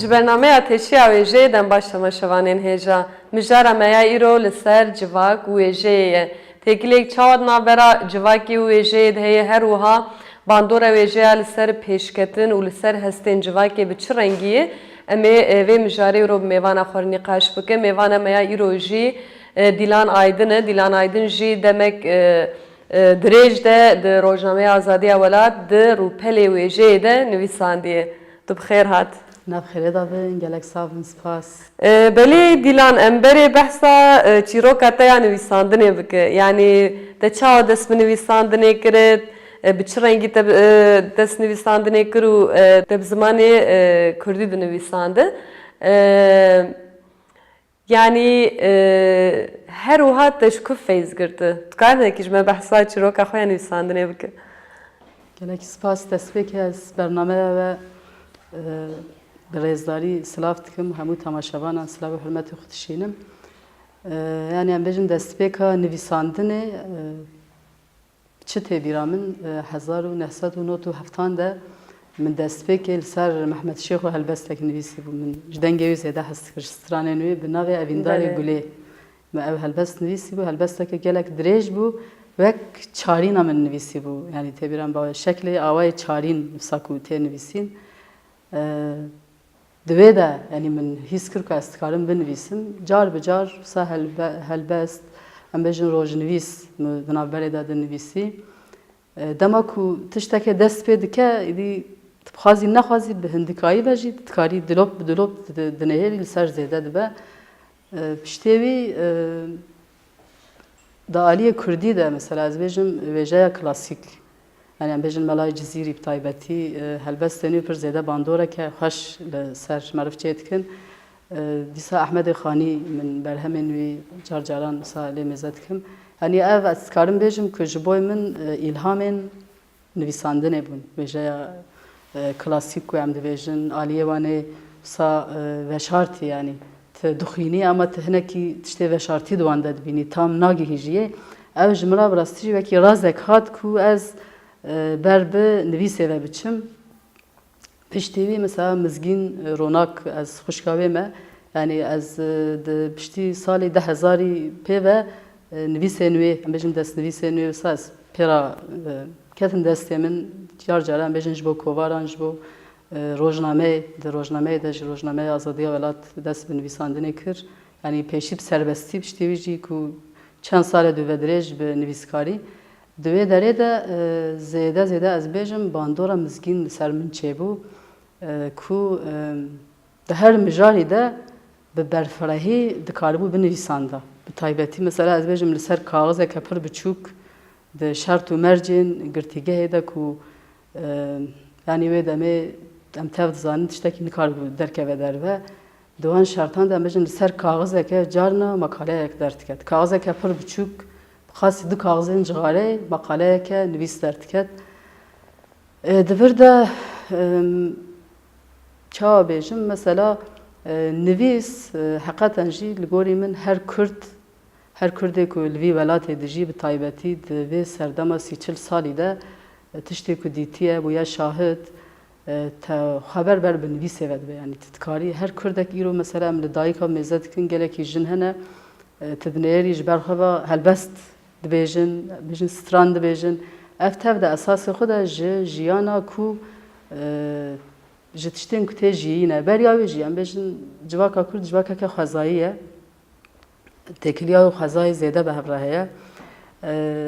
ji bernameya teşiya wêjeyê başlama şevanên hêja. Mijara meya îro li ser civak wêjeyê ye. Têkilek çawa di navbera civakê û wêjeyê de heye her wiha bandora wêjeya li ser pêşketin û li ser hestên civakê bi çi rengî ye? Em ê vê mijarê îro bi mêvana xwarinî qaş bikin. Mêvana meya îro jî Dilan Aydın e. Dilan Aydın jî demek dirêj de di Rojnameya Azadiya Welat di rûpelê wêjeyê de nivîsandiye. Tu bi xêr hat. Navxêrê davin, gelek savin, spas. Belê Dilan em berê behsa çîroka te ya nivîsandinê bike. Yani te çawa dest bi nivîsandinê kirit, bi çi rengî te dest nivîsandinê kir û te bi zimanê Kurdî dinivîsandi. Yani her wiha te ji ku feyz girti? Dikarinekî ji me behsa çîroka xwe ya nivîsandinê bike? Gelek spas destpêkê ez bernameya ve bi rêzdarî silav dikim hemû temaşevanan silavê hurmetê xwe dişînim. Yani em bêjin destpêka nivîsandinê çi têbîra min 1997 de min destpêkê li ser Mehmed Şêx û helbestekî nivîsî bû. Min ji dengê wî zêde hez dikir. Stranên wê bi navê Evîndarê Gulê. Me ev helbest nivîsî bû, helbestekê gelek dirêj bû. Wek çarîna min nivîsî bû. Yani têbîran bawe şeklê awayê çarîn wisa ku tê nivîsîn. Divê de yani min hîs kir ku ez dikarim binivîsim. Car bi car wisa helbest, em bêjin rojnivîs di navberê de dinivîsî. Dema ku tiştekê dest pê dike, êdî dixwazî nexwazî bi hindikayî ve jî dikarî dilop bi dilop dinêhêrî li ser zêde dibe. Piştê wî da aliyê Kurdî de mesela ez bêjim wêjeya klasîk. Yani em bêjin Melayê Cizîrî bi taybetî helbestên wî pir zêde bandoreke xweş li ser merivçê dikin. Dîsa Ehmedê Xanî min berhemên wî car caran wisa lê mêze dikim. Yani ev ez dikarim bêjim ku ji boy min îlhamên nivîsandinê bûn. Wêjeya klasîk ku em dibêjin aliyê wanê wisa veşartî yani. Tu dixwînî ama tu hinekî tiştê veşartî di wan de dibînî tam nagihî jî yê. Ev ji min re bi rastî jî wekî razek hat ku ez ber bi nivîsê ve biçim. Piştî wî mesela mizgîn ronak ez xwişka wê me. Yani ez di piştî salê 2000 pê ve nivîsên wê, em bêjin destnivîsên wê wisa ez pêra ketin destê min car cara em bêjin ji bo kovaran, ji bo rojnameyê, di rojnameyê de ji Rojnameya Azadiya Welat dest bi nivîsandinê kir. Yani pêşî bi serbestî piştî wî jî ku çend sal e dûve dirêj bi nivîskarî. Di wê derê de zêde ez bêjim bandora mizgîn li ser min çêbû ku di her mijarî de bi berfirehî dikaribû binivîsanda. Bi taybetî mesela ez bêjim li ser kaxizeke pir biçûk di şert û mercên girtîgehê de ku yani wê demê em tev dizanin tiştekî nikaribû derkeve derve. Di wan şertan de em bêjin li ser kaxizeke carna makaleyek derdiket. Kaxizeke pir biçûk xasî du kaxizên cixarê makaleyeke nivîs derdiket. Divir de çawa bêjim mesela nivîs heqeten jî li gorî min her Kurdê ku li vî welatê dijî bi taybetî di vê serdema 30 salî de tiştê ku dîtiye bûye şahid te xeber ber bi nivîsê ve dibe. Yani tu dikarî her Kurdek îro mesela em li dayîka mêze dikin gelekî jin hene tu dinêrî ji ber xwe ve helbest dibêjin stran dibêjin. Ev tev de esasê xwe de ji jiyana ku ji tiştên ku tê jiyîne beriya wê jî em bêjin civaka Kurd civakeke xwezayî ye. Têkiliya û xwezayî zêde bi hev re heye.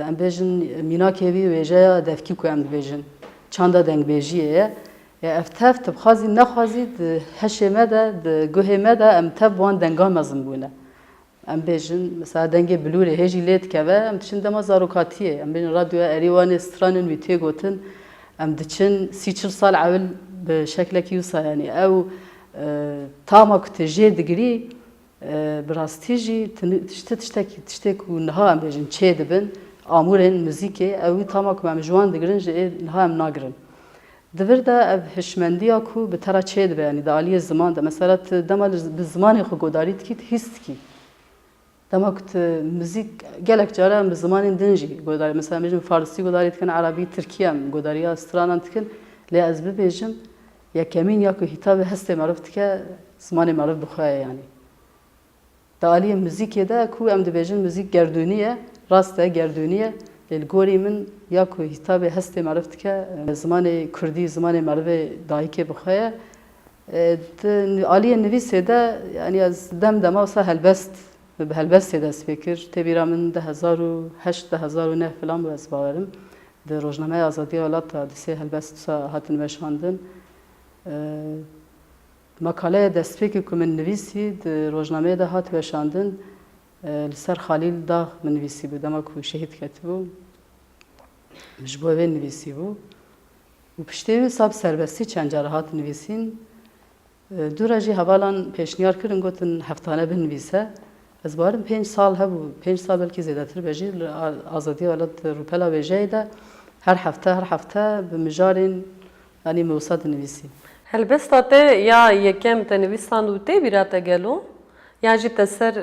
Em bêjin mînakê wî wêjeya devkî ku em dibêjin çanda dengbêjiyê ye. Ev tev tu bixwazî nexwazî di heşê me de di guhê me de em tev wan denga mezin bûne. Em bêjin mesela dengê bilûrê hê jî lê dikeve em diçin dema zarokatiyê. Em bêjin radyoya erî wanê stranên wî tê gotin em diçin 30 sal ewil bi şeklekî wisa yani ew tama ku tu jê digirî bi rastî jî tiştê ku niha em bêjin çê dibin amûrên muzîkê ew wî tama ku em ji wan digirin ji niha em nagirin. Divir de ev hişmendiya ku bi tera çê dibe yani di aliyê ziman de mesela tu dema bi zimanê xwe godarî dikî tu hîs dikî. Dema ku tu müzik gelek cara em bi zimanên din jî godarî mesela em bêjin Farsî godarî dikin, Erebî, Tirkî em godariya stranan dikin lê ez bibêjim یکمین یا که هیتاب هسته معرفت که زمان معرف بخواه یعنی دالی موزیک ده کو ام دبیجن موزیک گردونیه راسته گردونیه الگوری من یا که هیتاب هسته معرفت که زمان کردی زمان معرف دایی که بخواه عالی نویسه ده یعنی از دم واسه هلبست دست فکر تبیرا من 2008 2009 فلان باز باورم در روزنامه آزادی ولات دسته هلبست هاتن وشاندن مقاله دست فکر که من نویسی در روزنامه ده هات وشاندن لسر خلیل داغ من نویسی بود اما که شهید کتبو مجبور نویسی بود و پشتی ساب سربستی چند جاره هات نویسین دو راجی حوالان پیشنیار کردن گفتن هفتانه بنویسه از بارم 5 سال هبو 5 سال بلکه زیادتر بجی آزادی ولات روپلا وجهی ده هر هفته به مجارین یعنی موساد نویسی هلبست ته یا یکم تنویسان و ته بیراته گلو یا جی تسر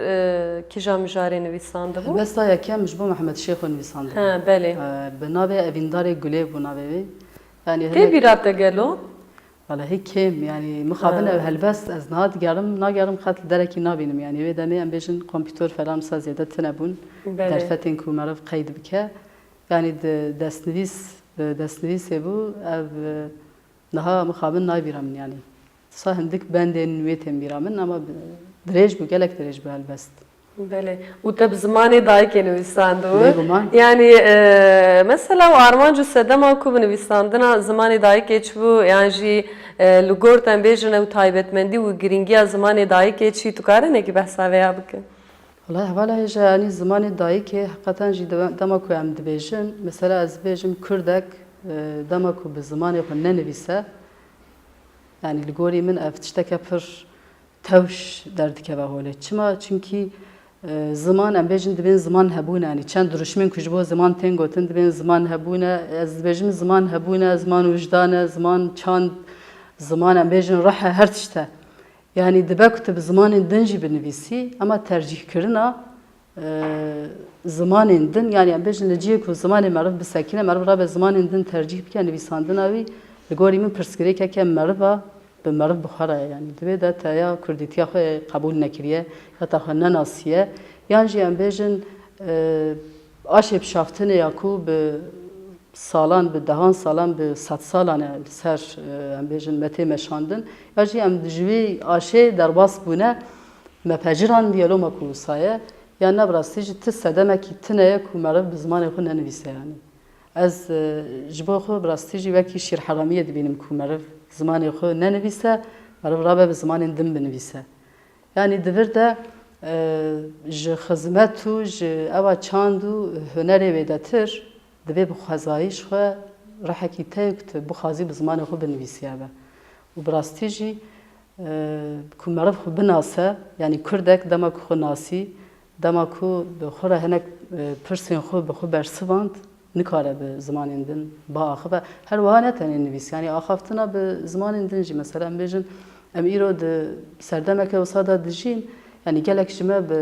کجا مجاری نویسانده بو هلبست یکم مجبو محمد شیخ نویسانده ها بله به ناوی اویندار گلی بو ناوی یعنی ته بیراته گلو والله هیچ کم یعنی مخابن هلبست از نهاد ناگرم خط درکی نبینم یعنی و دمی ام بیشن کامپیوتر فلان زیاده تنبون در فتن کو معرف قید بکه یعنی دستنویس بو او نها مخابن نبیرم یعنی صاحندک بندن نویتم بیرامن اما درج بو گلک درج بو هلبست بله و تب زمانی دای که نویسنده بگمان یعنی مثلا و آرمان جو سدما کو نویساندنا زمانی دای که چبو یعنی جی لگور تن بیجن و تایبتمندی و گرینگی زمانی دای که چی تو کاره نه که بحثا ویا بکن والله حوالا هیچ یعنی زمان دایی که حقیقتا جی دما کو هم دبیجن مثلا از بیجم کردک دما کو به زمانی خو ننویسه yani ligori min ev tişteke pir tewş derdike ve hole. Çima çünkü zaman em bêjin dibên zaman hebûne yani çend duruşmên ku ji bo zaman tên gotin dibên zaman hebûne ez dibêjim zaman hebûne zaman wijdane zaman çand zaman em bêjin rehe her tişte yani dibe ku tu bi zamanên din jî binivîsî ama tercîhkirina zamanên din yani em bêjin li ciyê ku zamanê meriv bisekine meriv rabe zamanên din tercîh bike nivîsandina wî li gorî min pirsgirêkeke meriva bi meriv bixwara yani divê de te ya kurdîtiya xwe qebûl nekiriye ya te xwe nenasiye yan jî em bêjin aşê bişaftinê ya ku bi salan bi dehan salan bi sed salan li ser em bêjin me tê meşandin ya jî em ji wî aşê derbas bûne me peciran diyaloma ku wisa yani ne birastî jî ti sedemekî tune ye ku meriv bi zimanê xwe nenivîse yani ez ji bo xwe birastî jî wekî şîrheramiyê dibînim ku meriv zimanê xwe nenivîse meriv rabe bi zimanên din binivîse yani divir de ji xizmet û ji ewa çand û hunerê wê de tir divê bi xwezayî ji xwe rehekî tê ku tu bixwazî bi zimanê xwe binivîsiye be û birastî jî ku meriv xwe binase yani kurdek dema ku xwe nasî dema ku bi xwe re hinek pirsên xwe bi xwe bersivand nikare bi zimanên din biaxive her wiha ne tenê nivîs yani axaftina bi zimanên din jî mesela em bêjin em îro di serdemeke wisa de dijîn yani gelek ji me bi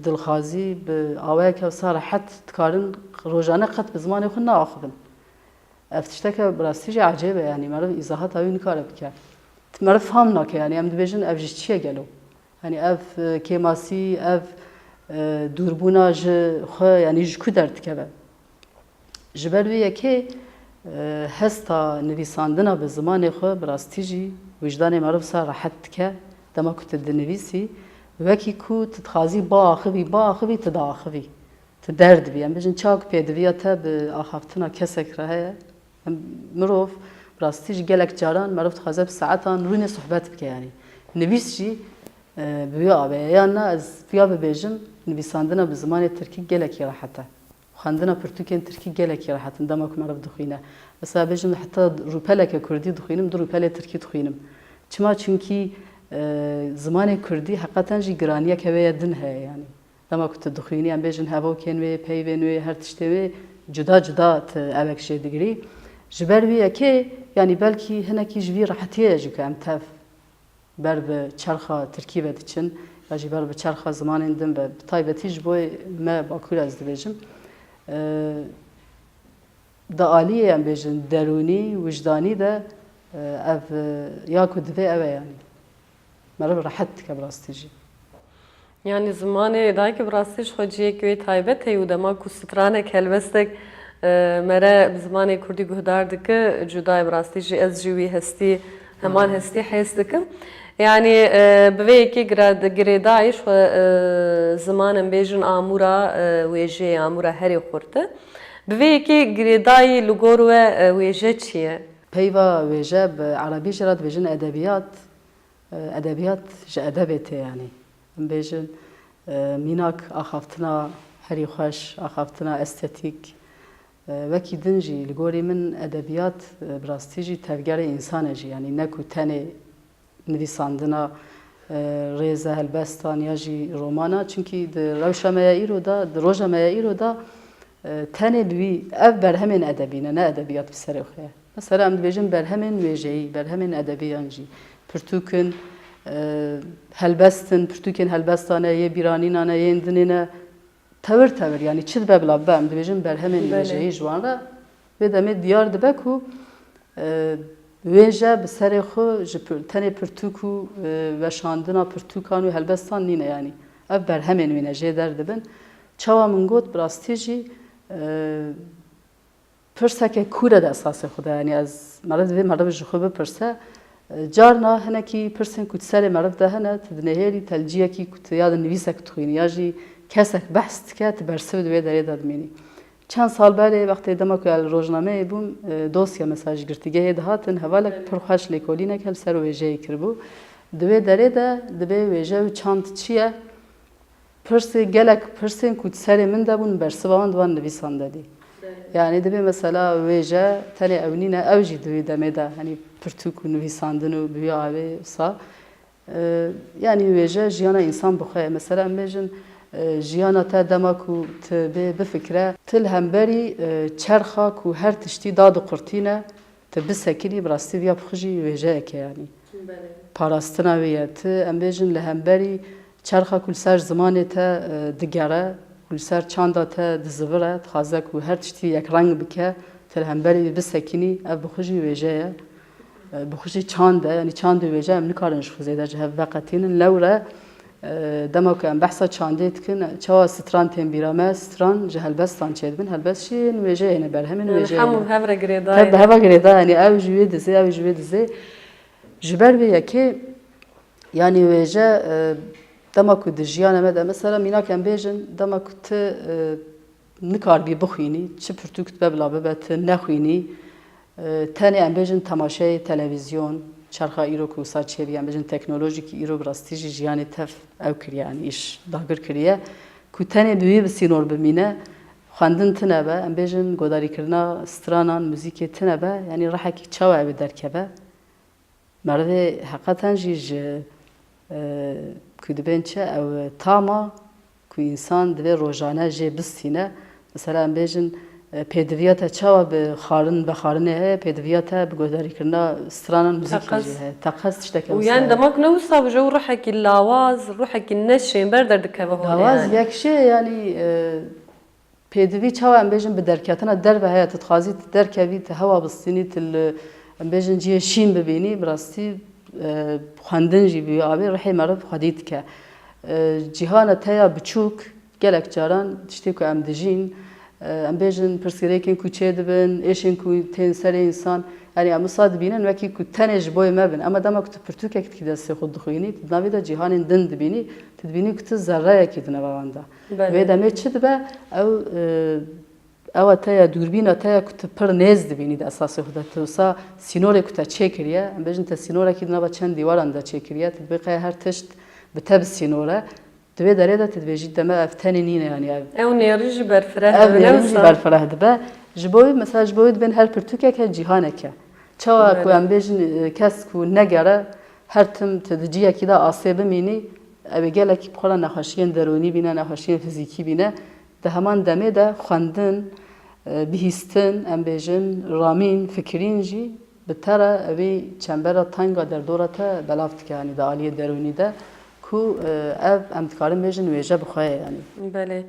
dilxwazî bi awayeke wisa rehet dikarin rojane qet bi zimanê xwe neaxivin ev tişteke birastî jî ecêb e yani meriv îzahata wî nikare bike meriv fam nake yani em dibêjin ev ji çi ye gelo yani ev kêmasî ev dûrbûna ji xwe yani ji ku derdikeve ji ber wî yekê hesta nivîsandina bi zimanê xwe bi rastî jî wijdanê meriv wisa rehet dike dema ku tu dinivîsî wekî ku tu dixwazî biaxivî tu diaxivî tu derdibî em bêjin çak pêdiviya te bi axaftina kesek re heye mirov bi rastî jî gelek caran meriv dixwaze bi saetan rûnê sohbet bike yani nivîs jî bi wî avêye yan na ez vêya bibêjim nivîsandina bi zimanê tirkî gelekî rehet e xwendina pirtûkên tirkî gelekî rehetin dema ku meriv dixwîne mesela bêjim heta rûpeleke kurdî dixwînim du rûpelê tirkî dixwînim çima çünkî zimanê kurdî heqeten jî giraniyeke wê ye din heye yani dema ku tu dixwînî em bêjin hevokên wê peyvên wê her tiştê wê cuda cuda tu evek jê digirî ji ber wî yekê yani belkî hinekî ji vî rehetiyê jî ku em tev ber bi çerxa tirkî ve diçin ya jî ber bi çerxa zimanên din ve bi taybetî ji bo me Bakur ez dibêjim da aliyê em bêjin derûnî wijdanî de ev ya ku divê ev e yani. Meriv rahat dike bi rastî jî. Yani zamanê dayîkê bi rastî ji xweciyekî wê taybet heye û dema ku stranek helbestek mere bi zimanê Kurdî guhdar dike cudayê bi rastî jî ez jî wî hestî heman hestî hes dikim. Yani bi vê yekê girêdayî zimanin bêjin amûra wêjeyê amûra herê xurt e. Bi vê yekê girêdayî li gor we wêje çi ye? Peyva wêje bi Erebî jî re dibêjin edebiyat. Edebiyat ji edebê tê yani. Bêjin mînak axaftina herî xweş, axaftina estêtîk. Wekî din jî li gorî min edebiyat bi rastî jî tevgerê însan e jî yani ne ku tenê nivîsandina rêza helbestan ya jî romana çünkü di rewşa me ya îro da di roja me ya îro da tenê bi wî ev berhemên edebî ne edebiyat bi serê xwe ye. Mesela em dibêjin berhemên wêjeyî, berhemên edebiyan jî pirtûkin helbestin, pirtûkên helbestan e yê bîranînan e yên dinê ne tevir yani çi dibe bila bibe em dibêjin berhemên wêjeyî ji wan re vê demê diyar dibe ku wêje bi serê xwe ji tenê pirtûk û weşandina pirtûkan û helbestan nîne yani. Ev berhemên wî ne jê derdibin. Çawa min got bi rastî jî pirseke kûr e de esasê xwe de yani ez meriv divê meriv ji xwe bipirse carna hinekî pirsên ku serê meriv de hene tu dinêhêrî telciyekî ku tu ya di nivîsek dixwînî ya jî kesek behs dike tu bersiv di wê derê de dimînî. Çend sal berê wextê dema ku el rojnameyê bûm dosya mesela ji girtîgehê dihatin hevalek pir xweş lêkolînek hel ser wêjeyê kiribû. Di wê derê de dibe wêje û çand çi ye pirsê gelek pirsên ku serê min de bûn bersiva wan diwan nivîsan dedî. Yani dibe mesela wêje tenê ew nîne ew jî di wê demê de hani pirtûk û nivîsandin û bi wî avê wisa yani wêje jiyana însan bi xwe ye. Mesela em bêjin jiyana te dema ku tu bê bifikre tu li hemberî çerxa ku her tiştî da diqurtîne tu bisekirî bi rastî viya bi xwe jî wêjeyek e yani. Parastina wê ye tu em bêjin li hemberî çerxa ku li ser zimanê te digere ku li ser çanda te dizivire dixwaze ku her tiştî yekreng bike tu li hemberî bisekînî ev bi xwe jî wêje ye. Bi xwe jî çand e yani çandê wêje em nikarin ji xwe zêde ji hev veqetînin lewre dema ku em behsa çandê dikin çawa stran tên bîra me stran ji helbestan çêdibin helbest jî yên wêjeyê ne berhemên wêjeyê Hemû hevre girêdayî. bi heva girêda yani ev ji wê dizê ew jî wê dizê ji ber vê yekê yani wêje dema ku di jiyana me de mesela mînak em bêjin dema ku tu nikarbî bixwînî çi pirtûk dibe bila bibe tu nexwînî tenê em bêjin temaşeyê televîzyon çerxa îro ku wisa çêbî em bêjin teknolojîkî îro bi rastî jî jiyanê tev ew kiriye yani îş dagir kiriye ku tenê bi wî bi sînor bimîne xwendin tune be em bêjin godarîkirina stranan muzîkê tune be yani rehekî çawa ew ê derkeve merivê heqeten jî ji ku dibên çi ew tama ku însan divê rojane jê bistîne mesela em bêjin pêdiviya te çawa bi xarin vexarinê heye pêdiviya te bi godarîkirina stranan muzîkê jî heye teqez tiştek û yani demak ne wisa bi ew ruhekî lawaz ruhekî neşên ber derdikeve holê lawaz yek şey yani pêdivî çawa em bêjin bi derketina derve heye tu dixwazî tu derkevî tu hewa bistînî tu em bêjin ciyê şîn bibînî bi rastî xwendin jî bi wî avê rihê meriv xwedî dike. Cîhana te ya biçûk gelek caran tiştê ku em dijîn em bêjin pirsgirêkên ku çê dibin êşên ku tên serê însan yani em wisa dibînin wekî ku tenê ji bo me bin ama dema ku tu pirtûkek dikî destê xwe dixwînî tu navê de cîhanên din dibînî tu dibînî ku tu zerreyekî di neva wan de wê demê çi dibe ew ewa te ya dûrbîna te ya ku tu pir nêz dibînî di esasê xwe de tu wisa sînorê ku te çêkiriye em bêjin te sînorekî di nava çend dîwaran de çêkiriye tu dibê qeya her tişt bi te bi sînore di wê derê de tu dibêjî deme ev tenê nîne yani ew nêrî jî berfireh ev nêrî jî berfireh dibe ji bo wî mesela ji bo wî dibên her pirtûkek he cîhanek e çawa ku em bêjin kes ku negere her tim tu di ciyekî de asê bimînî ew ê gelekî bi xwe re nexweşiyên derûnî bîne nexweşiyên fîzîkî bîne di heman demê de xwendin bihîstin em bêjin ramîn fikirîn jî bi te re evê çembera tanga derdora te belav dike yani di aliyê derûnî de ku ev em dikarin bêjin wêje bi xwe ye yani. Belê.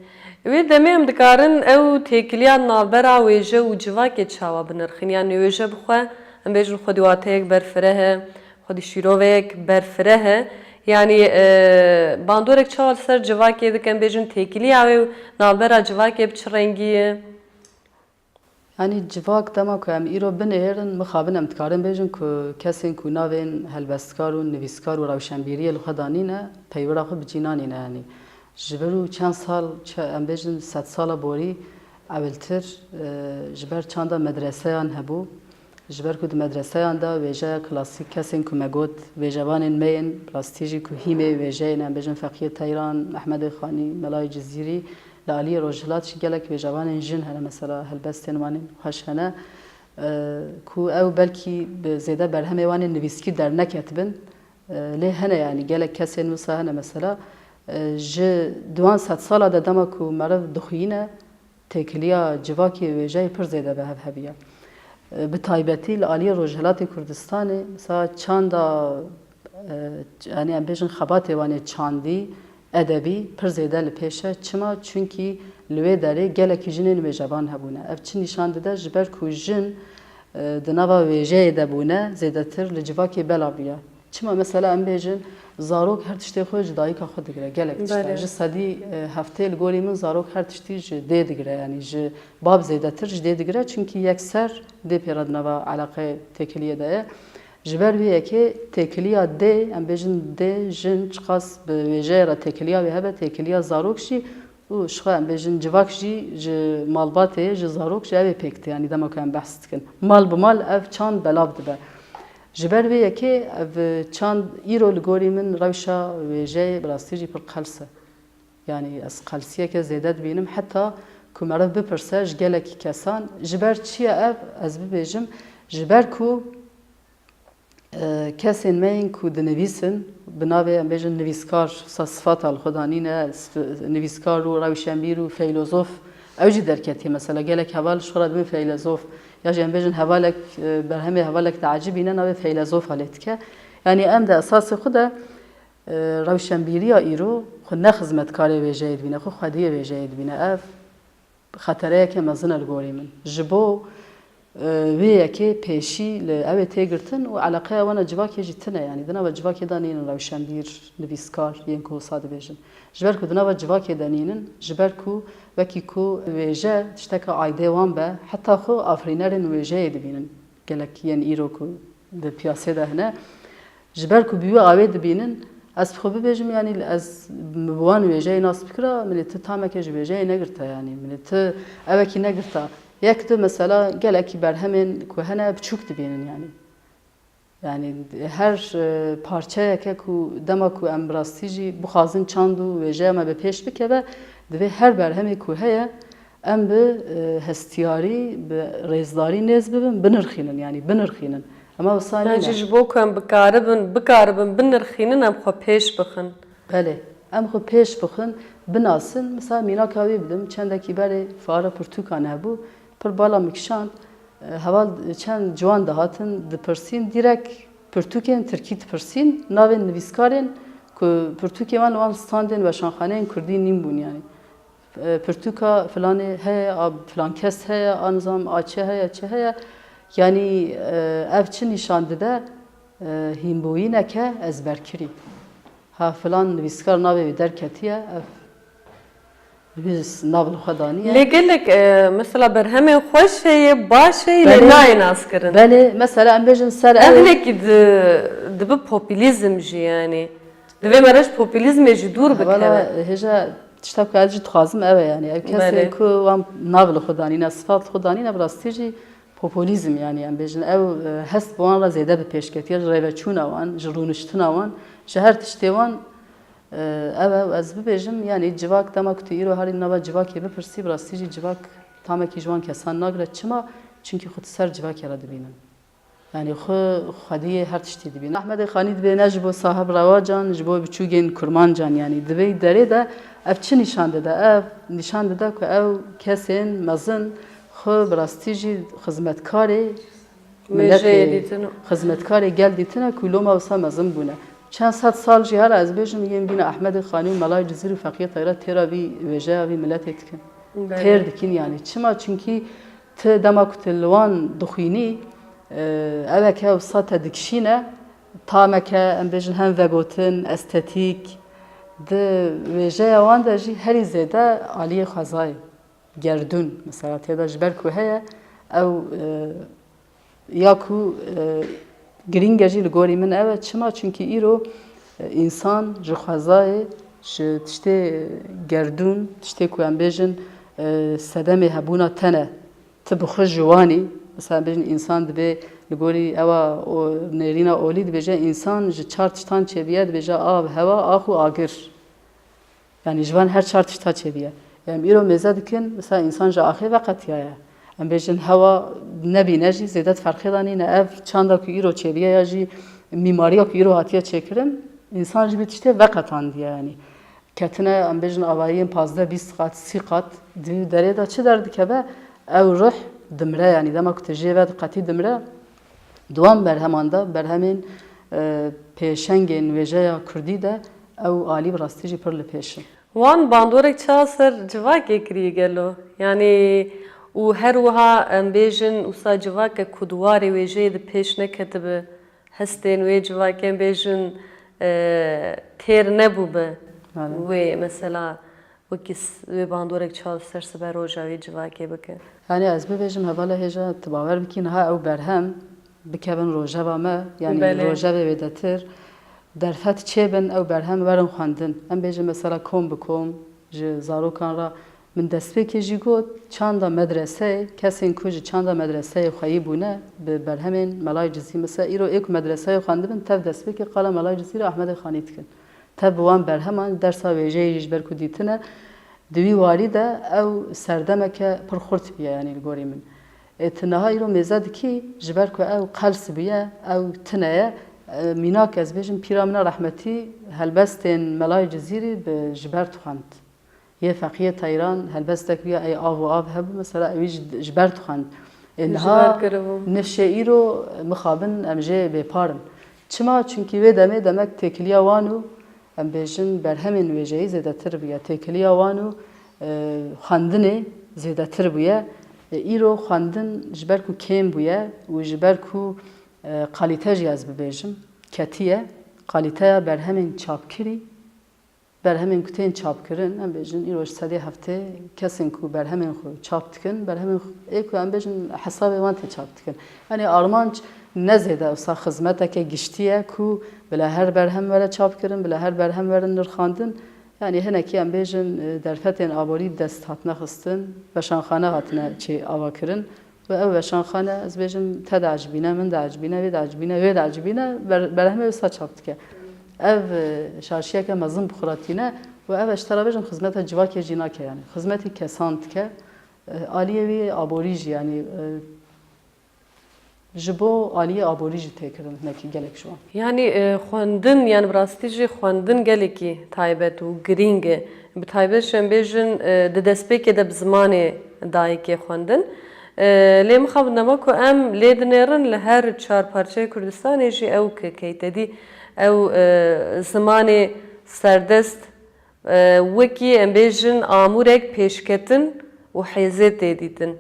Wê demê em dikarin ew têkiliya navbera wêje û civakê çawa binirxin yani wêje bi xwe ام بیشن خودی واتیک برفره خودی شیرویک برفره yani bandorek çal ser civakê dikin bêjin têkilî ew navbera civakê bi çi rengî Yani civak dema ku em îro binêrin mixabin em dikarin bêjin ku kesên ku navên helbestkar û nivîskar û rewşenbîriyê li xwe danîne peywira xwe bi cînanî ne yanî. Ji ber û çend sal em bêjin sed sala borî ewiltir ji ber çanda medreseyan hebû. Ji ber ku di medreseyan da wêjeya klasîk kesên ku me got wêjevanên me yên rastî jî ku hîmê wêjeyên em bêjin Feqî Teyran, Ehmedê Xanî, Melayê Cizîrî li aliyê Rojhilat jî gelek wêjevanên jin hene mesela helbestên wan ên xweş hene ku ew belkî bi zêde berhemê wan ên nivîskî derneketibin lê hene yani gelek kesên wisa hene mesela ji duan sed sala de dema ku meriv dixwîne têkiliya civakê wêjeyê pir zêde behev hebiye. Bi taybetî li aliyê Rojhilatê Kurdistanê mesela çanda yani em bêjin xebatê wan ê çandî edebî pir zêde li pêş e çima çünkü li wê derê gelekî jinên wêjevan hebûne. Ev çi nîşan dide ji ber ku jin di nava wêjeyê de bûne zêdetir li civakê bela bûye. Çima mesela em bêjin zarok her tiştê xwe ji dayîka xwe digire gelek tişta. Ji sedî heftê li gorî min zarok her tiştî ji dê digire yani ji bab zêdetir ji dê digire çünkü yekser dê pêra di nava eleqeyê têkiliyê de ye. Ji ber vê yekê têkiliya dê em bêjin dê jin çiqas bi wêjeyê re têkiliya wê hebe têkiliya zarok jî û ji xwe em bêjin civak jî ji malbatê ji zarok jî ev ê pêktir yani dema ku em behs dikin. Mal bi mal ev çand belav dibe. Ji ber vê yekê ev çand îro li gorî min rewşa wêjeyê bi rastî jî pir qels e. Yani ez qelsiyeke zêde dibînim heta ku meriv bipirse ji gelekî kesan ji ber çi ye ev ez bibêjim ji ber ku kesên me yên ku dinivîsin bi navê em bêjin nivîskar sifata li xwe danîne nivîskar û rewşenbîr û feylozof ew jî derketiye mesela gelek heval ji xwe re dibin feylozof ya jî em bêjin hevalek berhemê hevalek teacîbî ne navê feylozof halê dike yani em de esasê xwe de rewşenbîriya îro xwe ne xizmetkarê wêjeyê dibîne xwe xwediyê wêjeyê dibîne ev xetereyeke mezin e li gorî min ji bo vê yekê pêşî li ew ê têgirtin û eleqeya wan e civakê jî tune yani di nava civakê de nînin rewşenbîr nivîskar yên ku wisa dibêjin ji ber ku di nava civakê de nînin ji ber ku wekî ku wêje tişteka aydê wan be heta xwe afrînerên wêjeyê dibînin gelek yên îro ku di piyasê de hene ji ber ku bi wê awê dibînin ez bi xwe bibêjim yani ez bi wan wêjeyê nas bikira minê ti tameke ji wêjeyê negirte yani minê ti evekî negirta yek de mesela gelekî berhemên ku hene biçûk dibînin yani. Yani her parçeyeke ku dema ku em rastî jî bixwazin çand û wêjeya me bi pêş bikeve divê her berhemê ku heye em bi hestiyarî bi rêzdarî nêz bibin binirxînin yani binirxînin. Ama wisa Hacî ji bo ku em bikaribin binirxînin em xwe pêş bixin. Belê em xwe pêş bixin binasin mesela mînaka wê bidim çendekî berê fara pirtûkan hebû pir bala mikşand heval çend ciwan dihatin dipirsîn direkt pirtûkên Tirkî dipirsîn navên nivîskarên ku pirtûkê wan li wan standên weşanxaneyên Kurdî nîm bûn yani pirtûka filanê heye a filan kes heye a nizam a çi heye çi heye yani ev çi nîşan dide hînbûyîneke ezberkirî ha filan nivîskar navê wê derketiye ev biz nav li xwe danîye Lê gelek mesela berhemên xweş heye baş heye lê nayê naskirin. Belê mesela em bêjin ser Ev hinekî dibe popülîzm jî yani. Divê me reş popülîzmê jî dûr bikeve. Hêja tişta ku ez jî dixwazim ev e yani ev kesê ku wan nav li xwe danîne sifat li xwe danîne bi rastî jî popülîzm yani em bêjin ew hest bi wan re zêde bi pêşketiye ji rêveçûna wan ji rûniştina wan ji her tiştê wan ev ez bibêjim yani civak dema ku tu îro herî nava civakê bipirsî bi rastî jî civak tamekî ji wan kesan nagire çima çünkü xwe ser civakê re dibînin yani xwediyê her tiştî dibînin Ehmedê Xanî dibe ne ji bo sahib rewacan ji bo biçûkên kurmancan yani divê derê de ev çi nîşan dide ev nîşan dide ku ew kesên mezin xwe bi rastî jî xizmetkarê xizmetkarê gel dîtine ku loma wisa mezin bûne çend sed sal jî here ez bêjim yên bîne Ehmedê Xanî û Melayê Cizîrî û Feqî Teyran têra vî wêjeya vî miletê dikin têr dikin yani çima çünkü ti dema ku tu li wan dixwînî eveke sate dikişine tameke em bêjin hem vegotin estetik di wêjeya wan de jî herî zêde aliyê xwezayê gerdûn mesela têda ji ber ku heye ew ya ku giring e jî li gorî min ew e çima çünkü îro însan ji xwezayê ji tiştê gerdûn tiştê ku em bêjin sedemê hebûna te ne tu bixwe ji wanî mesela bêjin însan dibe li gorî ewa nêrîna olî dibêje însan ji çar tiştan çêbiye dibêje av hewa ax û agir yani ji van her çar tişta çêbiye em îro mêze dikin mesela însan ji axê veqetiya ye em bêjin hewa nebîne jî zêde ferqê danîne ev çanda ku îro çêbiye ya jî mîmariya ku îro hatiye çêkirin însan jî vê tiştê veqetandiye yani ketine em bêjin avayiyên 15-20 qat 30 qat di derê de çi derdikeve ew ruh dimre yani dema ku tu jê ve diqetî dimre Duan berheman da berhemên pêşengên wêjeya Kurdî de ew alî bi rastî jî pir li pêş in. Wan bandorek çawa ser civakê kiriye gelo. Yani û her wiha em bêjin wisa civakek ku dwarê wêjeyê di pêş neketibe hestên wê civakê em bêjin têr nebûbe. Wê mesela wekî wê bandorek çawa ser siber roja wê civakê bike. Yani ez bibêjim hevala hêja tu bawer bikîn ha ew berhem bikevin rojeva me yani rojevê wê de tir derfet çêbin ew berhem werin xwendin em bêjin mesela kom bi kom ji zarokan ra min destpêkê jî got çanda medreseyê kesên ku ji çanda medreseyê xweyî bûne bi berhemên Melayê Cizî mesela îro ê ku medreseyê xwendibin tev destpêkê qala Melayê Cizî ra Ehmedê Xanî dikin tev bi wan berheman dersa wêjeyê jî ji ber ku dîtine di wî warî de ew serdemeke pir xurt biye yani li gorî min tu niha îro mêze dikî ji ber ku ew qels bûye ew tune ye mînak ez bêjim pîra min a rehmetî helbestên Melayê Cizîrî bi ji ber dixwend yê feqîyê Teyran helbestek bûye ey av û av hebû mesela ewî ji ber dixwend niha nifşê îro mixabin em jê bêparin çima çünkü wê demê demek têkiliya wan û em bêjin berhemên wêjeyî zêdetir bûye têkiliya wan û xwendinê zêdetir bûye îro xwendin ji ber ku kêm bûye û ji ber ku qalîte jî ez bibêjim ketiye qalîteya berhemên çapkirî berhemên ku tên çapkirin em bêjin îro ji sedê heftê kesên ku berhemên xwe çap dikin berhemên ê ku em bêjin hesabê wan tê çap dikin yani armanc ne zêde wisa xizmeteke giştî ye ku bila her berhem were çapkirin bila her berhem werin nirxandin yani hinekî em bêjin derfetên aborî dest hatine xistin weşanxane hatine çê avakirin ve ew weşanxane ez bêjim te de ecbîne min de ecbîne wê de ecbîne wê de ecbîne berhemê wisa çap dike ev şarşiyeke mezin bixuratîne ve ev ji te re bêjim xizmeta civakê jî nake yani xizmetê kesan dike aliyê wê aborî jî yani ji bo aliyê aborî jî têkirin hinekî gelek şu an. Yani xwendin yani bi rastî jî xwendin gelekî taybet û giring e. Bi taybet jî em bêjin di destpêkê de bi zimanê dayîkê xwendin. Lê mixabin dema ku em lê dinêrin li her çarparçeyê Kurdistanê jî ew keytedî ew zimanê serdest wekî em bêjin amûrek pêşketin û hêzê tê dîtin.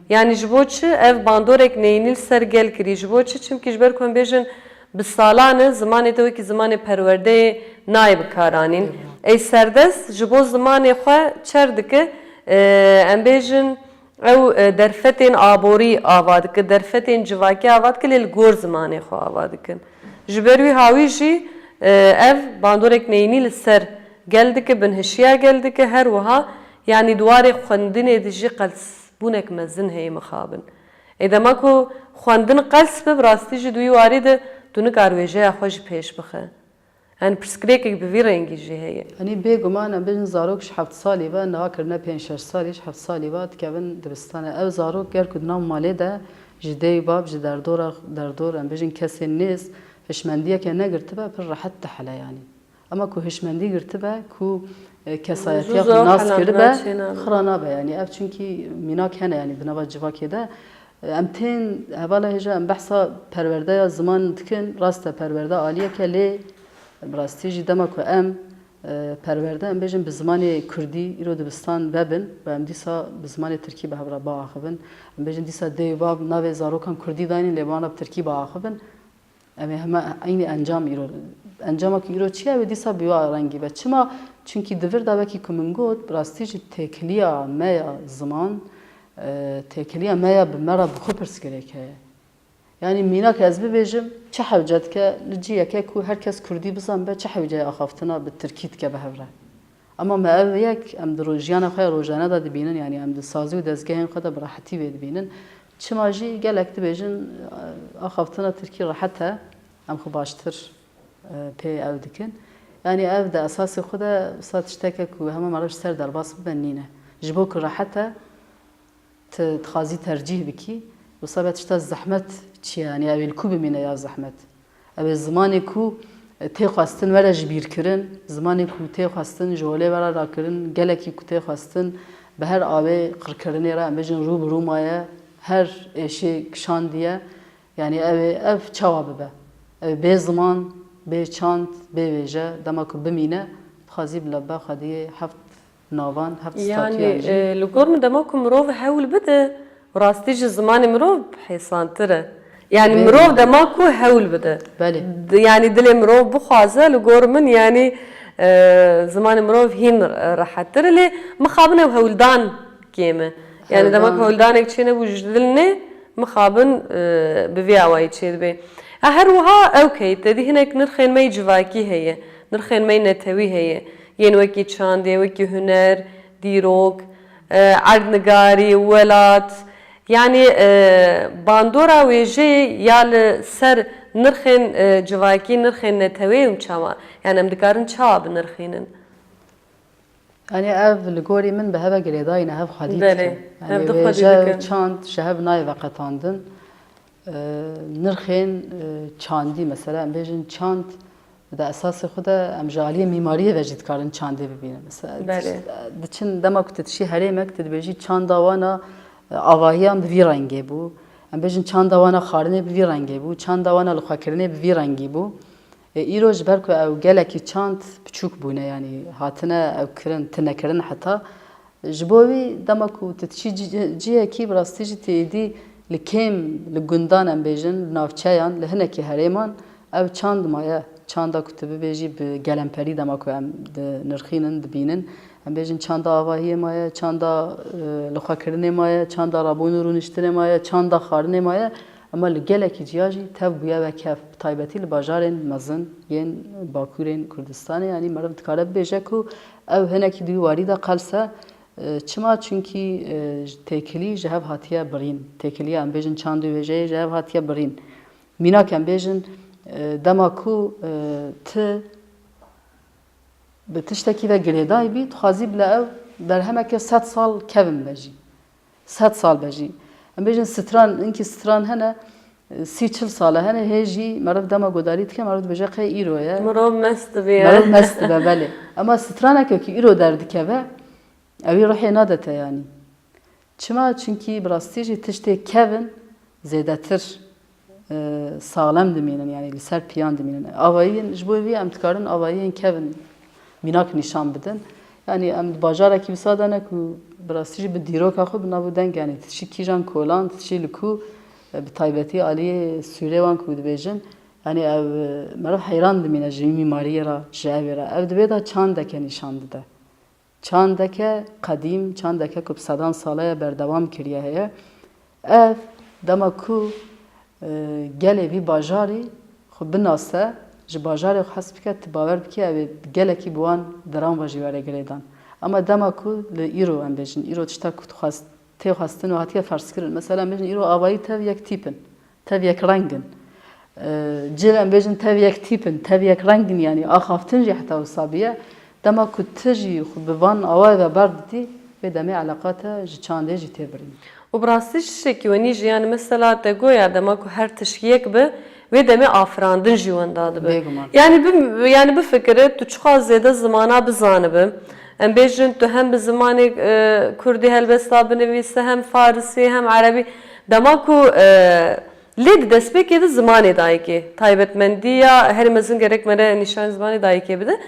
Yani ji bo çi ev bandorek neyînî ser gel kirî ji bo çi çimkî ji ber ku em bêjin bi salan e zimanê te wekî zimanê perwerdeyê nayê bikaranîn. Ey serdest ji bo zimanê xwe çer dike em bêjin ew derfetên aborî ava dike derfetên civakê ava dike lê li gor zimanê xwe ava dikin. Ji ber wî hawî jî ev bandorek neyînî li ser gel dike binhişiya gel dike her wiha yani dwarê xwendinê de jî qels bûnek mezin heye mixabin. Ê dema ku xwendin qels be bi rastî jî du wî warî de tu nikar wêjeya xwe jî pêş bixe. Yani pirsgirêkek bi vî rengî jî heye. Hani bêguman em bêjin zarok ji heft salî ve niha kirine 5-6 salî ji heft salî ve dikevin dibistanê. Ev zarok ger ku di nav malê de ji dêyî bab ji derdor em bêjin kesên nêz hişmendiyeke negirtibe pir rehet dihile yani. Ama ku hişmendî girtibe ku kesayetiya nas kiribe xira nabe yani ev çünkü mînak hene yani di nava civakê de em tên hevala hêja em behsa perwerdeya ziman dikin rast e perwerde aliyeke lê bi rastî jî dema ku em perverde em bêjin bi zimanê Kurdî îro dibistan bebin ve em dîsa bi zimanê Tirkî bi hev re biaxivin. Em bêjin dîsa dêv bav navê zarokan Kurdî dayînin lê wana bi Tirkî biaxivin. Em ê heme aynî encam îro. Encamekî îro çi ye wê dîsa bi wa rengî ve çima çünkü divir davekî ku min got bi rastî jî têkiliya me ya ziman têkiliya me ya bi me re bi xwe pirsgirêk heye. Yani mînak ez bibêjim çi hewce dike li ciyekê ku herkes Kurdî bizan be çi hewceyê axaftina bi Tirkî dike bi hev re. Ama me ev yek em di rojiyana xwe rojane da dibînin yani em di sazî û dezgehên xwe de bi rehetî vê dibînin. Çima jî gelek dibêjin axaftina Tirkî rehet e em xwe baştir pê ev dikin. Yani ev de esasê xwe de wisa tişteke ku hema meriv ji ser derbas bibe nîne. Ji bo ku rehet e tu dixwazî tercih bikî wisa be tişta zehmet çi ye yani ev ê li ku bimîne ya zehmet. Ev ê zimanê ku tê xwestin were ji bîrkirin, zimanê ku tê xwestin ji holê were rakirin, gelekî ku tê xwestin bi her avê qirkirinê re em bêjin rû bi rû maye her êşê kişandiye yani ev çawa bibe. Ev bê ziman, bê çand, bê wêje dema ku bimîne dixwazî bi leba xwediyê heft navan, heft statiyan jî. Yani li gor min dema ku mirov hewl bide rastî ji zimanê mirov hêsantir e. Yani mirov dema ku hewl bide. Belê. Yani dilê mirov bixwaze li gor min yani zimanê mirov hîn rehettir lê mixabin ew hewldan kêm e. Yani dema ku hewldanek çêne ji dilê mixabin bi vê awayî çê dibe. Her wiha ew keyte dî hinek nirxên me civakî heye, nirxên me netewî heye. Yên wekî çandê, wekî huner, dîrok, erdnigarî, welat. Yani bandora wêjeyê ya li ser nirxên civakî, nirxên netewê û çawa. Yani em dikarin çawa binirxînin. Yani ev li gorî min bi heve girêdayîne hev xwedî Belê, dikin. hev Yani di xwedî wêje dikin. çand ji hev nayê veqetandin. Nirxên çandî mesela em bêjin çand bi de esasê xwe de em ji aliyê mîmariyê ve jî dikarin çandê bibînin. Mesela Belê. diçin dema ku tu dişî herêmek tu dibêjî çanda wana avahiyan bi vî rengê bû. Em bêjin çanda wana xwarinê bi vî rengê bû, çanda wana li xwekirinê bi vî rengî bû. Îro ji ber ku ew gelekî çand biçûk bûne yani hatine ew kirin, tinekirin heta. Ji bo wî dema ku tu dişî ciyekî bi rastî jî têdî li kêm, li gundan em bêjin, li navçeyan, li hinekî herêman ev çand maye. Çanda ku tu bibêjî bi gelemperî dema ku em nirxînin, dibînin. Em bêjin çanda avahiyê maye, çanda li xwekirinê maye, çanda rabûn û rûniştinê maye, çanda xwarinê maye. Ama li gelekî ciya jî tev bûye veke bi taybetî li bajarên mezin yên Bakurên Kurdistanê yani meriv dikare bibêje ku ev hinekî dû warî de qelse çima çünkü têkilî ji hev hatiye birîn. Têkiliya em bêjin çand û wêjeyê ji hev hatiye birîn. Mînak em bêjin dema ku ti bi tiştekî ve girêdayî bî dixwazî bile ev berhemeke 100 sal kevin be jî. 100 sal be jî. Em bêjin stran, inkî stran hene 30-40 sal hene hê jî meriv dema godarî dike meriv dibêje qey îro ye. Mirov mest dibe. Meriv mest dibe belê. Ama stranekekî îro derdikeve ew ê ruhê nadete yani. Çima çünkü bi rastî jî tiştê kevin zêdetir sağlam dimînin yani li ser piyan dimînin. Avayiyên ji bo vî em dikarin avayiyên kevin mînak nîşan bidin. Yani em bajarekî wisa dane ku bi rastî jî bi dîroka xwe bi nav deng yani tişî kîjan kolan, tişî li ku bi taybetî aliyê Sûrê wan ku dibêjin yani ev meriv heyran dimîne ji mîmariyê re, ji evê re. Ev dibe da çandeke nîşan dide. Çandeke qedîm, çandeke ku bi sedan salaya berdewam kiriye heye. Ev dema ku gelê vî bajarî xwe binase ji bajarê xwe hes bike tu bawer bikî ew ê gelekî bi wan diran ve jî were girêdan. Ama dema ku li îro em bêjin îro tişta ku tê xwestin û hatiye ferskirin. Mesela em bêjin îro avayî tev yek tîpin, tev yek rengin. Cil em bêjin tev yek tîpin, tev yek rengin yani axaftin jî heta wisa biye. Dema ku tu jî xwe bi van awayê ve berditî vê demê eleqa te ji çandê jî tê birîn. û bi rastî şişekî wenî jî yani mesela te goya dema ku her tişkiyek bi vê demê afirandin jî wenda dibe. Bêguman. Yani bifikire tu çiqa zêde zimana bizanibim. Em bêjin tu hem bi zimanê Kurdî helbesta binivîse hem Farsî hem Erebî. Dema ku lê di destpêkê de zimanê dayîkê. Taybetmendiya her mezin gerek mere nîşan zimanê dayîkê bide.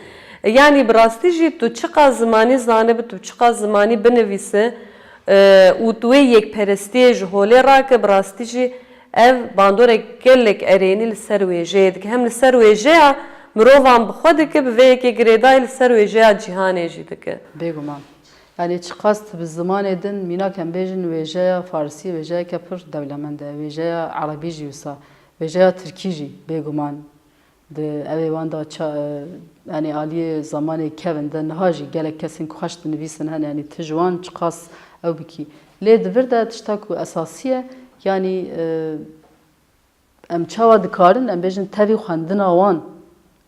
Yani birastî jî tu çiqa zimanî zanibî tu çiqa zimanî binivîse û tu wê yekperestiyê ji holê rake birastî jî ev bandorek gelek erênî li ser wêjeyê dike. Hem li ser wêjeya mirovan bi xwe dike bi vê yekê girêdayî li ser wêjeya cîhanê jî dike. Bêguman. Yani çiqast bi zimanê din mînak em bêjin wêjeya Farsî wêjeyeke pir dewlemend e. Wêjeya Erebî jî wisa. Wêjeya Tirkî jî bêguman. Di evê wan da yani aliyê zamanê kevin de niha jî gelek kesên ku xweş dinivîsin hene yani ti ji wan çiqas ew bikî. Lê di vir de tişta ku esasî ye yani em çawa dikarin em bêjin tevî xwendina wan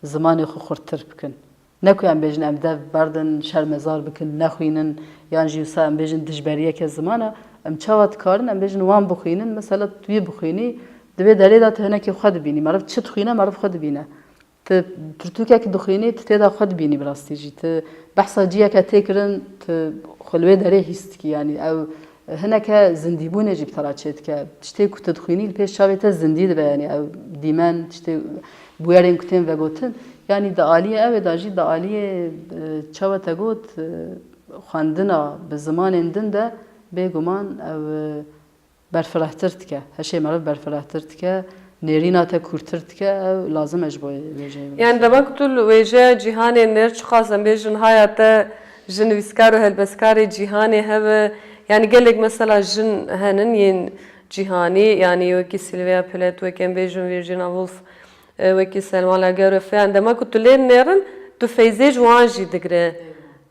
zimanê xwe xurttir bikin. Ne ku em bêjin em dev berdin şermezar bikin nexwînin yan jî wisa em bêjin dijberiyeke zimana em çawa dikarin em bêjin wan bixwînin mesela tu yê bixwînî divê derê de tu hinekê xwe dibînî meriv çi dixwîne meriv xwe dibîne. Tu pirtûkekî dixwînî tu têda xwe dibînî bi rastî jî tu behsa ciyeke tê kirin tu xwe li wê derê hîs dikî yani ew hineke zindîbûnê jî bi tera çê dike. Tiştê ku tu dixwînî li pêş çavê te zindî dibe yani ew dîmen tiştê bûyerên ku tên vegotin yani di aliyê ew ê da jî di aliyê çawa te got xwendina bi zimanên din de bêguman ew berfirehtir dike. Heşê meriv berfirehtir dike. Nêrîna te kûrtir dike ew lazim e ji bo wêjeyê. Yani demek tu li wêjeya cîhanê nêr çiqas em bêjin haya te ji nivîskar û helbestkarê cîhanê hebe yani gelek mesela jin henin yên cîhanî yani wekî Sylvia Plath wekî em bêjin Virginia Woolf wekî Selma Lagerlöf yani demek ku tu lê nêrin tu feyzê ji wan jî digire.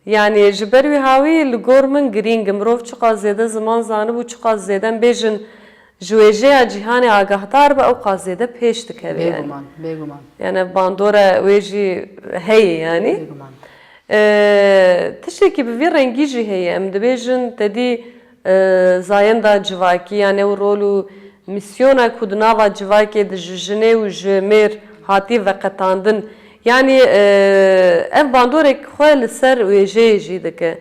Yani ji ber wî hawî li gor min girîng mirov çiqas zêde ziman zanibû çiqas zêde em bêjin ji wêjeya cîhanê agahdar be ew qas zêde pêş dikeve yani. Bêguman, bêguman. Yani bandora wê jî heye yani. Bêguman. Tiştekî bi vî rengî jî heye em dibêjin tedî zayenda civakî yani ew rol û misyona ku di nava civakê de ji jinê û ji mêr hatî veqetandin yani ev bandorek xwe li ser wêjeyê jî dike.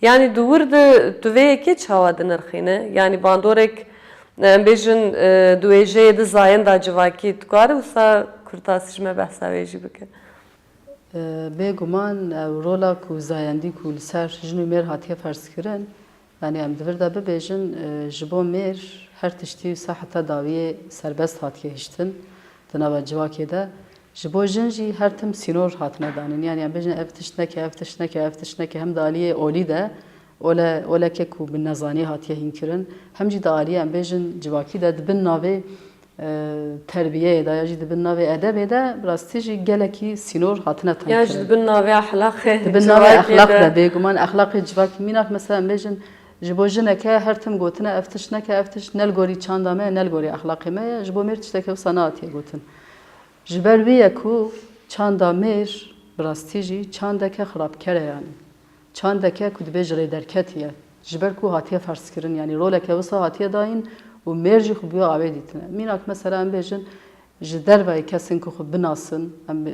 Yani di wir de tu vê yekê çawa dinirxîne yani bandorek em bêjin di wêjeyê de zayenda civakî dikare wisa kurtasî ji me behsa wê jî bike. Bêguman ew rola ku zayendî ku li ser jin û mêr hatiye ferskirin yani em divir de bibêjin ji bo mêr her tiştî wisa heta dawiyê serbest hatiye hiştin di nava civakê de ji bo jin jî her tim sînor hatine danin yani em bêjin ev tişt neke ev tişt neke ev tişt neke hem di aliyê olî de oleke ku bi nezanî hatiye hînkirin hem jî di aliyê em bêjin civakî de dibin navê terbiyeyê de ya jî dibin navê edebê de rastî jî gelekî sînor hatine tenkirin. Ya ji dibin navê exlaqê Dibin navê exlaq de bêguman exlaqê civakî mînak mesela em bêjin ji bo jineke her tim gotine ev tişt neke ev tişt nel gorî çanda me nel gorî exlaqê me ye ji bo mêr tişteke wisa nehatiye gotin. Ji ber vê ye ku çanda mêr bi rastî jî çandeke xirabker e yani. Çandeke ku dibê ji rê derketiye. Ji ber ku hatiye ferskirin yani roleke wisa hatiye dayîn û mêr jî xwe bûye avê dîtine. Mînak mesela em bêjin ji derveyê kesên ku xwe binasin em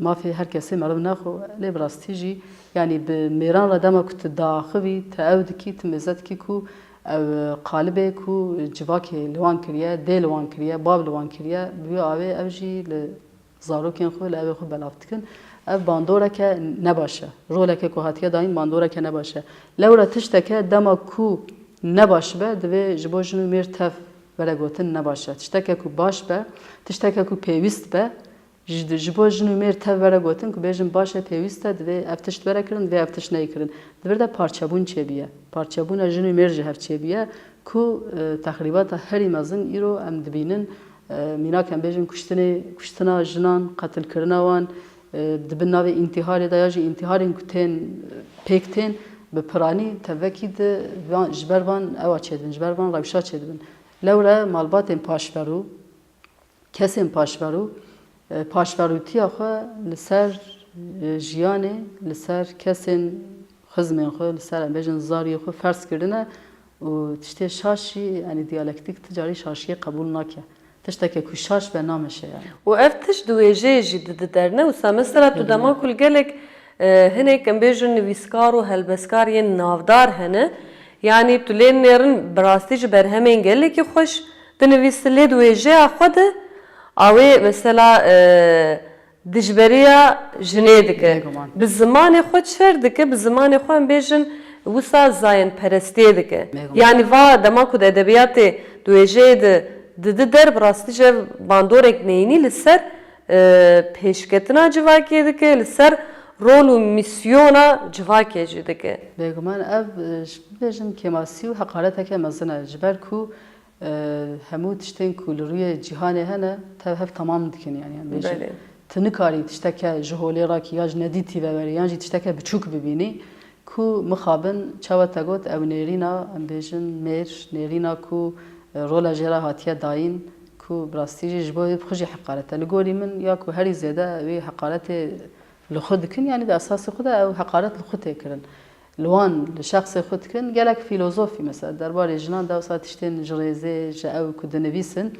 mafê her kesê meriv nexwe lê bi rastî jî yani bi mêran re dema ku tu diaxivî tu ew dikî tu mêze dikî ku ew qalibê ku civakê li wan kiriye dê li wan kiriye bav li wan kiriye bûye avê ew jî li zarokên xwe li evê xwe belav dikin ev bandoreke ne baş e roleke ku hatiye dayîn bandoreke ne baş e lewre tişteke dema ku ne baş be divê ji bo jin û mêr tev were gotin ne baş e tişteke ku baş be tişteke ku pêwîst be ji bo jin û mêr tev were gotin ku bêjin baş e pêwîst e divê ev tişt were kirin divê ev tişt nekirin divir de parçebûn çêbiye parçebûna jin û mêr ji hev çêbiye ku texrîbata herî mezin îro em dibînin mînak em bêjin kuştina jinan qetilkirina wan dibin navê întiharê de ya jî întiharên ku tên pêk tên bi piranî tevekî de ji ber van ewa çêdibin ji ber van rewşa çêdibin lewre malbatên paşverû kesên paşverû paşverûtiya xwe li ser jiyanê li ser kesên xizmên xwe li ser em bêjin zariyê xwe fers kirine û tiştê şaş jî yani diyalektik ti carî şaşiyê qebûl nake tişteke ku şaş ve nameşe yani. û ev tişt di wêjeyê jî di derne wisa mesela tu dema kul gelek hinek em bêjin nivîskar û helbeskar yên navdar hene yani tu lê nêrin bi rastî ji berhemên gelekî xweş dinivîsin lê di wêjeya xwe de awê mesela dijberiya jinê dike. Bêguman. Bi zimanê xwe çêr dike, bi zimanê xwe em bêjin wisa zayînperestiyê dike. Bêguman. Yani va dema ku di edebiyatê di wêjeyê di der bi rastî ji bandorek neyînî li ser pêşketina civakê dike, li ser rol û misyona civakê jî dike. Bêguman ev bêjin kemasî û heqareteke mezin e ji ber ku hemû tiştên ku li rûyê cîhanê hene tev hev tamam dikin yani bêjin. Belê. Tu nikarî tişteke ji holê rakî ya ji nedîtî veverî yan jî tişteke biçûk bibînî ku mixabin çawa te got ew nêrîna em bêjin mêr nêrîna ku rola jê re hatiye dayîn ku bi rastî jî ji bo xwe jî heqaret e. Li gorî min ya ku herî zêde wê heqaretê li xwe dikin yani di esasê xwe de ew heqaret li xwe tê kirin. Li wan li şexsê xwe dikin gelek filozofî mesela derbarê jinan de wisa tiştên ji rêzê ji ew ku dinivîsin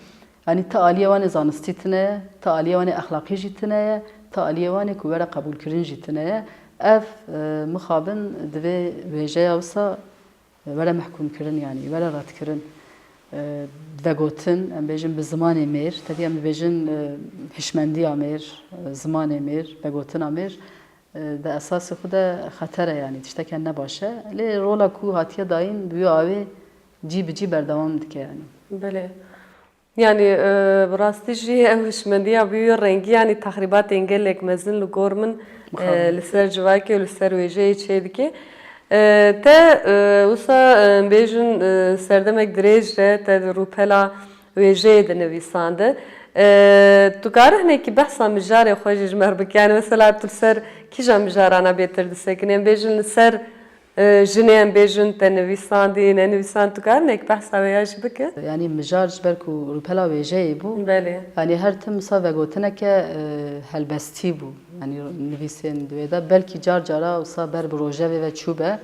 yani te aliyê wan ê zanistî tune ye, te aliyê wan ê exlaqî jî tune ye, te aliyê wan ê ku were qebûlkirin jî tune ye. Ev mixabin divê wêjeya wisa were mehkûmkirin yani were redkirin. Vegotin em bêjin bi zimanê mêr, tevî em dibêjin hişmendiya mêr, zimanê mêr, vegotina mêr di esasê xwe de xeter e yani tişteke ne baş e. Lê rola ku hatiye dayîn bi wê avê cî bi cî berdewam dike yani. Belê. Yani bi rastî jî ew hişmendiya bûye rengî yani texrîbatên gelek mezin li gor min li ser civakê û li ser wêjeyê çê dike. Te wisa bêjin serdemek dirêj re te di rûpela wêjeyê de nivîsande. Tu karî hinekî behsa mijarê xwe jî ji me bikî yani mesela tu li ser kîja mijarana bêtir disekinî em bêjin li ser jinê em bêjin te nivîsandî nenivîsand tu karî hinekî behsa wê ya jî bike? Yani mijar ji ber ku rûpela wêjeyê bû Belê. yani her tim wisa vegotineke helbestî bû yani nivîsên di wê de belkî car cara wisa ber bi rojevê ve çûbe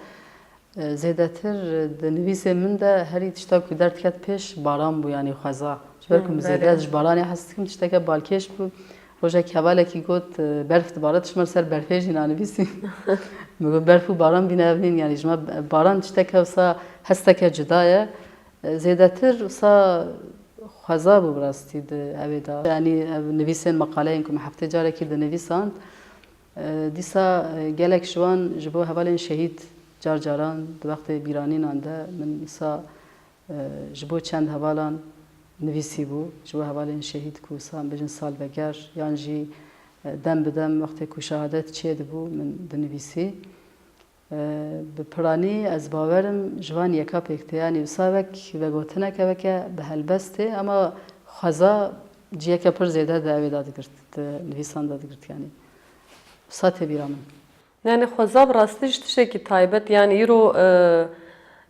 zêdetir di nivîsê min de herî tişta ku derdket pêş baran bû yani xweza ji ber ku min zêde ji baranê hes dikim tişteke balkêş bû rojek hevalekî got berf dibare tişmer ser berfê jî nanivîsî min berf û baran bîne ev nîn yani ji me baran tişteke wisa hesteke cuda ye zêdetir wisa xweza bû bi rastî di evê de yani ev nivîsên meqaleyên ku me heftê carekî dinivîsand dîsa gelek ji wan ji bo hevalên şehîd car caran di wextê bîranînan de min wisa ji bo çend hevalan nivîsî bû ji bo hevalên şehîd ku wisa em bêjin salveger yan jî dem bi dem wextê ku şehadet çê dibû min dinivîsî. Bi piranî ez bawerim ji wan yeka pêk tê yanî wisa wek vegotineke veke bi helbest tê ama xweza ciyeke pir zêde di evê de digirt di nivîsan de digirt yani wisa tê bîra min. Yani xweza bi rastî ji tişekî taybet yani îro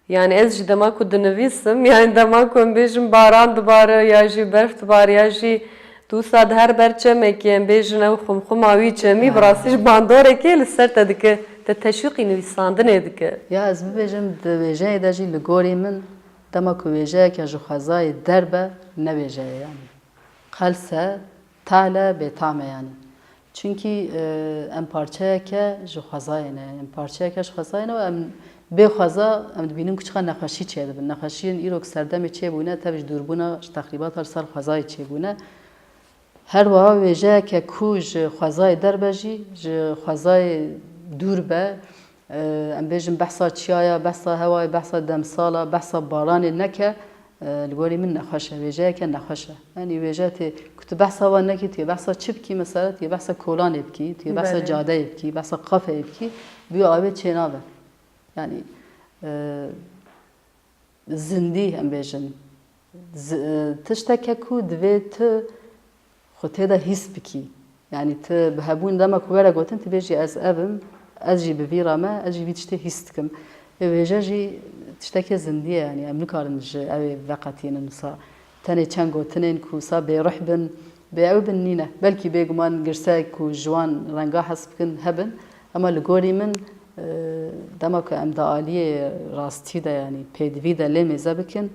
yani ez jî dema ku dinivîsim yani dema ku em bêjin baran dibare ya jî berf dibare ya jî tu wisa di her berçemekê em bêjin ew xumxuma wî çemî bi rastî ji bandorekê li ser te dike te teşwîqî nivîsandinê dike. Ya ez bibêjim di wêjeyê de jî li gorî min dema ku wêjeyeke ji xwezayê derbe ne wêjeye yani. Qelse tale bêtam e yani. Çünkü em parçayeke ji xwezayê ne em parçayeke ji xwezayê ne û em bê xweza em dibînin ku çiqa nexweşî çê dibin. Nexweşiyên îrok serdemê çêbûne tev ji dûrbûna ji texrîbata sar xwezayê çêbûne. Her wiha wêjeyeke ku ji xwezayê derbe jî ji xwezayê dûr be em bêjin behsa çiyaya, behsa hewayê, behsa demsala, behsa baranê neke li gorî min nexweş e wêjeyeke nexweş e. Yani wêje tê ku tu behsa wan nekî tu yê behsa çi bikî mesela tu yê behsa kolanê bikî, tu yê behsa cadeyê bikî, behsa qefeyê bikî bi avê çê nabe. Yani zindî em bêjin tişteke ku divê tu xwe tê de hîs bikî. Yani tu bi hebûn dema ku were gotin tu bêjî ez evim ez jî bi vî re me ez jî vî tiştê hîs dikim. Wêje jî tiştekê zindî ye yani em nikarin ji evê veqetînin wisa tenê çend gotinên ku wisa bêruh bin bê ew bin nîne. Belkî bêguman girsek ku ji wan renga hes bikin hebin ama li gorî min dema ku em di aliyê rastî de yani pêdivî de lê mêze bikin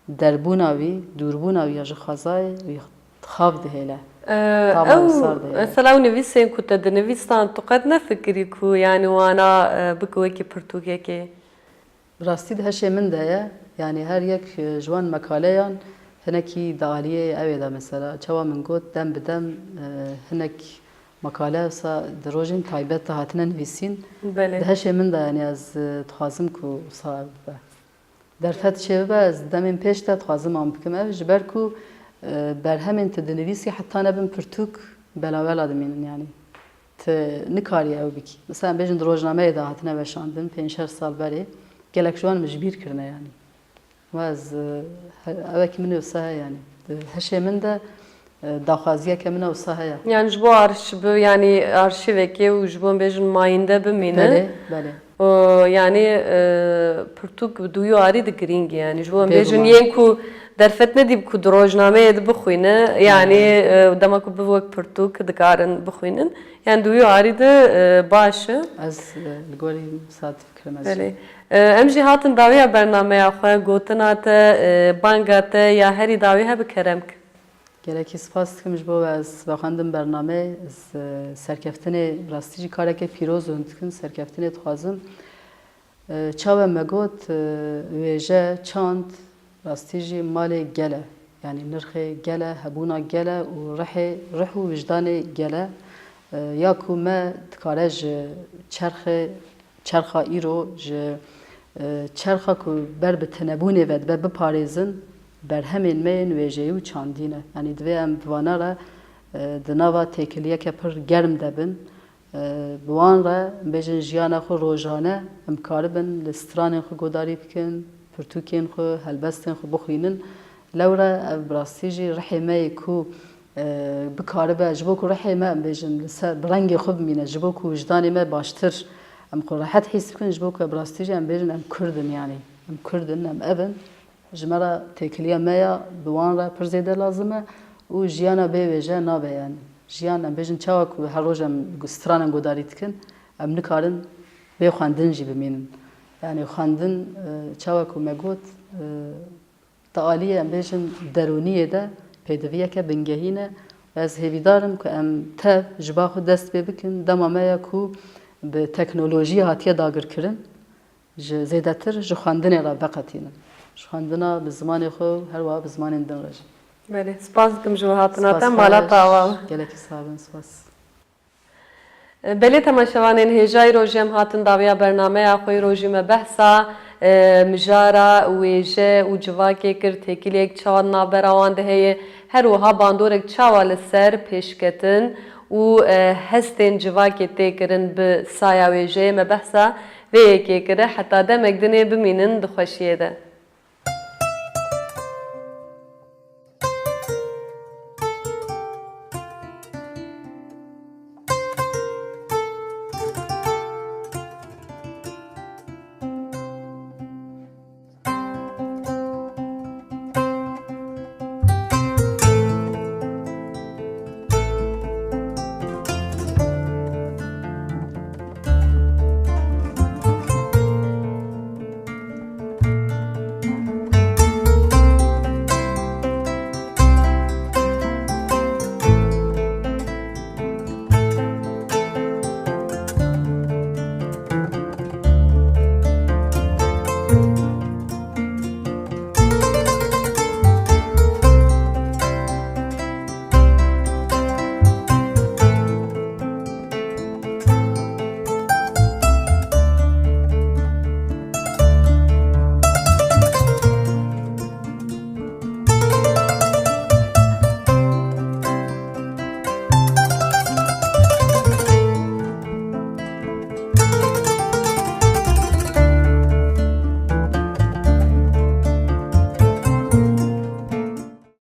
derbûna wî, dûrbûna wî ya ji xwezayê wî xav dihêle. Mesela ew nivîsên ku te dinivîsan tu qet nefikirî ku yani wana biku wekî pirtûkekê? Rastî di heşê min de ye yani her yek ji wan mekaleyan hinekî di aliyê evê de mesela çawa min got dem bi dem hinek makale wisa di rojên taybet de hatine nivîsîn. Belê. Di heşê min de yani ez dixwazim ku wisa bibe. Derfet çê bibe ez demên pêş de dixwazim an bikim ev ji ber ku berhemên tu dinivîsî heta nebin pirtûk belavela dimînin yani. Tu nikarî ew bikî. Mesela bêjin di rojnameyê de hatine weşandin 5-6 sal berê gelek ji wan mijbîr kirine yani. Ez evekî min wisa heye yani. Di heşê min de daxwaziyeke min wisa heye. Yani ji bo yani arşivekê û ji bo bêjin mayînde bimîne. Belê, belê. Yani pirtûk duyu arî di girîngî yani ji bo Pêvî bêjin wan. yên ku derfet nedî ku di rojnameyê de bixwîne yani dema ku bi wek pirtûk dikarin bixwînin yani duyu arî de baş e. Ez li gorî saetî fikirim ez. Belê. Em jî hatin dawiya bernameya xwe gotina te banga te ya herî dawî hebe keremk. Gerekî spas dikim ji bo ez vexwendim bername ez serkeftinê rastî jî kareke pîroz û dikin serkeftinê dixwazim. Çawe me got wêje çand rastî jî malê gele yani nirxê gele hebûna gele û rih û wijdanê gele ya ku me dikare ji çerxa îro ji çerxa ku ber bi tenebûnê ve dibe biparêzin berhemên me yên wêjeyî û çandî ne. Yani divê em bi wana re di nava têkiliyeke pir germ de bin. Bi wan re bêjin jiyana xwe rojane em karibin li stranên xwe godarî bikin, pirtûkên xwe, helbestên xwe bixwînin. Lewre ev bi rastî jî rihê me yê ku bikaribe ji bo ku rihê me em bêjin li ser bi rengê xwe bimîne ji bo ku wijdanê me baştir em xwe rehet hîs bikin ji bo ku bi rastî jî em bêjin em Kurdin yani. Em Kurdin em evin. Ji me re têkiliya me ya bi wan re pir zêde lazim e û jiyana bê wêje nabe yani. Jiyan em bêjin çawa ku her roj em stranan godarî dikin em nikarin bê xwendin jî bimînin. Yani xwendin çawa ku me got di aliyê em bêjin derûniyê de pêdiviyeke bingehî ne. Ez hêvîdarim ku em tev ji ba xwe dest pê bikin dema me ya ku bi teknolojiyê hatiye dagirkirin ji zêdetir ji xwendinê re veqetînin. Ji xwendina bi zimanê xwe her wiha bi zimanên din re jî. Belê. Spas dikim ji we hatina te mala tawa. Gelekî sabin spas. Belê temaşevanên hêjayî rojê em hatin dawiya bernameya xwe rojî me behsa mijara wêje û civakê kir têkiliyek çawa navbera wan de heye her wiha bandorek çawa li ser pêşketin û hestên civakê tê kirin bi saya wêjeyê me behsa vê yekê kire heta demek dinê bimînin di xweşiyê de.